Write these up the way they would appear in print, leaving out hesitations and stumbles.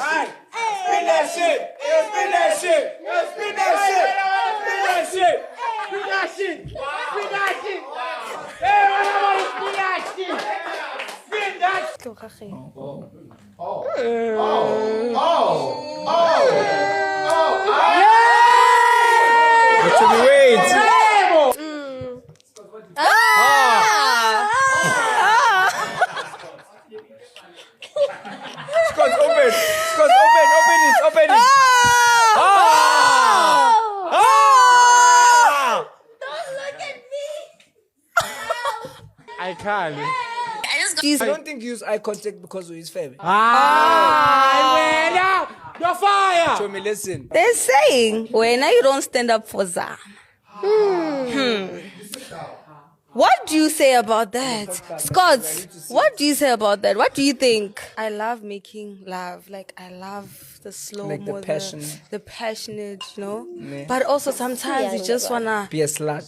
Spin that shit. Spin that shit. Spin that shit. Spin that shit. Spin that shit. Spin that shit. Hey, what about spin that shit? Spin that shit. What's the weight? Scott, open. Scott, open it. Open it. Don't look at me. I can't. I don't think you use eye contact because of his family. You're fire. Show me, listen. They're saying, when you don't stand up for Zam. What do you say about that? Scott, what do you say about that? What do you think? I love making love. Like, I love the slow Like the passion. the passionate, you know? Yeah. But also sometimes you just want to, Be a slut.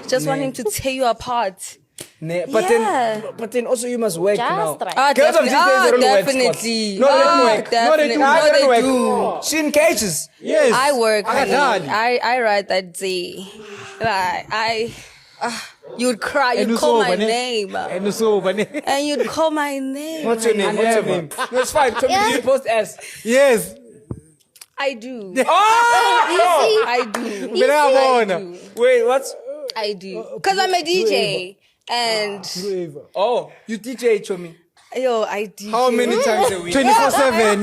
just want him to tear you apart. Nah, but then also you must work now. Girls of these days, they don't work, definitely. Scott. No, they don't work. Definitely. No, they they do. She in cages. Yes. I work. I honey. I ride that day. Like, you'd cry. You'd call my name. And so, And you'd call my name. What's your name? What's your name? No, it's fine. Tell me, you post S. yes. I do. Oh! I do. Wait, what's... I do. Because I'm a DJ. And, Oh, you DJ, Chomi. I DJ. How many times a week? 24/7.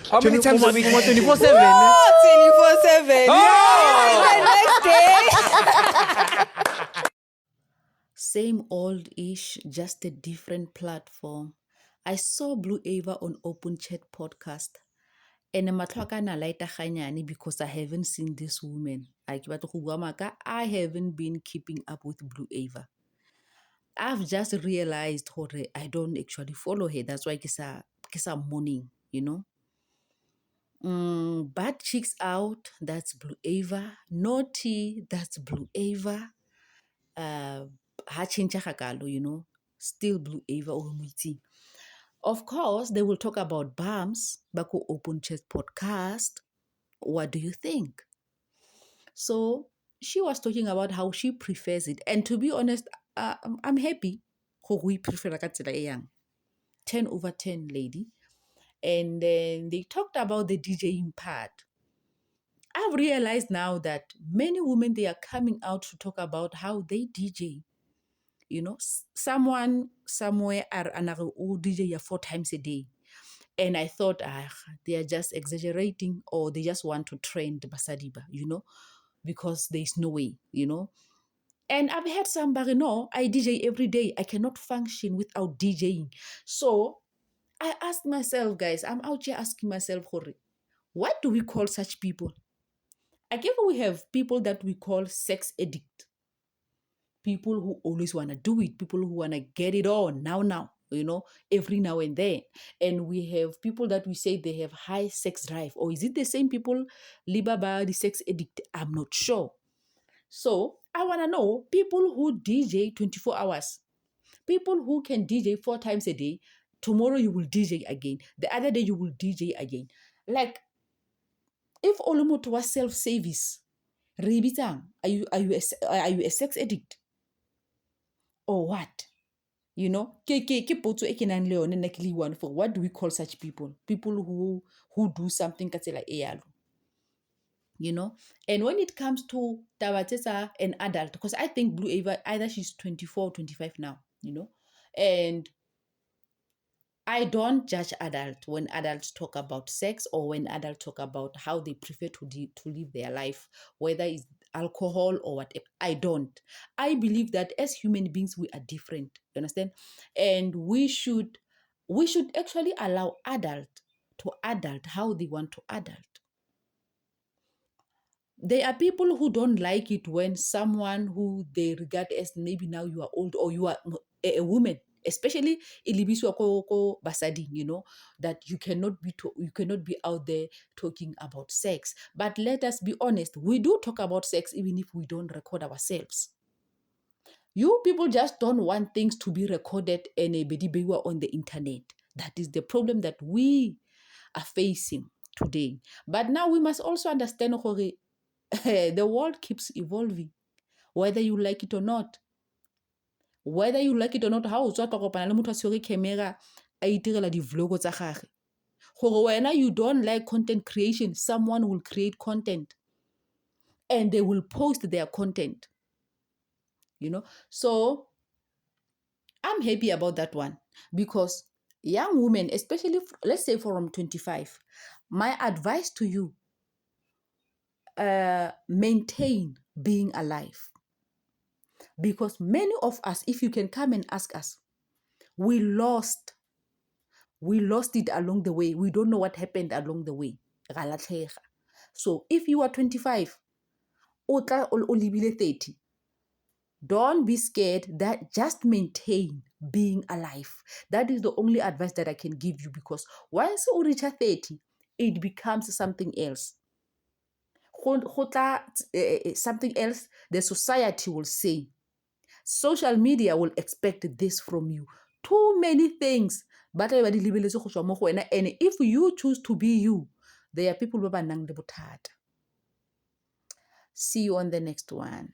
How many times a week? 24/7. 24/7. The next day. Same old-ish, just a different platform. I saw Blue Aiva on Open Chat podcast. And because I haven't seen this woman. I haven't been keeping up with Blue Aiva. I've just realized I don't actually follow her. That's why I'm mourning, you know. Bad Chicks Out, that's Blue Aiva. Naughty, that's Blue Aiva. You know, still Blue Aiva or Muiti. Of course, they will talk about Bams, Bako Open Chat podcast. What do you think? So she was talking about how she prefers it. And to be honest, I'm happy. We prefer 10/10 lady. And then they talked about the DJing part. I've realized now that many women, they are coming out to talk about how they DJ. You know, someone somewhere are another DJ 4 times a day. And I thought, they are just exaggerating or they just want to trend Basadiba, you know, because there's no way, you know. And I've heard somebody, no, I DJ every day. I cannot function without DJing. So I asked myself, guys, I'm out here asking myself, what do we call such people? I guess we have people that we call sex addict. People who always want to do it. People who want to get it on now, you know, every now and then. And we have people that we say they have high sex drive. Or is it the same people, Libaba, the sex addict? I'm not sure. So I want to know people who DJ 24 hours. People who can DJ 4 times a day. Tomorrow you will DJ again. The other day you will DJ again. Like, if Olumoto was self-service, Ribitang, are you a sex addict? Or what? You know, for what do we call such people? People who do something like you know. And when it comes to Tabatesa, an adult, because I think Blue Aiva, either she's 24 or 25 now, you know. And I don't judge adults when adults talk about sex or when adults talk about how they prefer to live their life, whether it's alcohol or whatever. I don't. I believe that as human beings, we are different. You understand? And we should actually allow adult to adult how they want to adult. There are people who don't like it when someone who they regard as maybe now you are old or you are a woman, especially ilibiswa ko basadi, you know, that you cannot be out there talking about sex. But let us be honest, we do talk about sex even if we don't record ourselves. You people just don't want things to be recorded and a bedibewa on the internet. That is the problem that we are facing today. But now we must also understand the world keeps evolving, whether you like it or not. Whether you like it or not, how o tswa ka kopana le motho a tshwere camera a itirela di-vlogo tsa gage. Gore wena you don't like content creation, someone will create content and they will post their content. So I'm happy about that one, because young women, especially let's say from 25, my advice to you, maintain being alive. Because many of us, if you can come and ask us, we lost it along the way. We don't know what happened along the way. So if you are 25, o lebile 30, don't be scared. That just maintain being alive. That is the only advice that I can give you, because once you reach 30, it becomes something else. Something else the society will say. Social media will expect this from you. Too many things. And if you choose to be you, there are people who are nang. See you on the next one.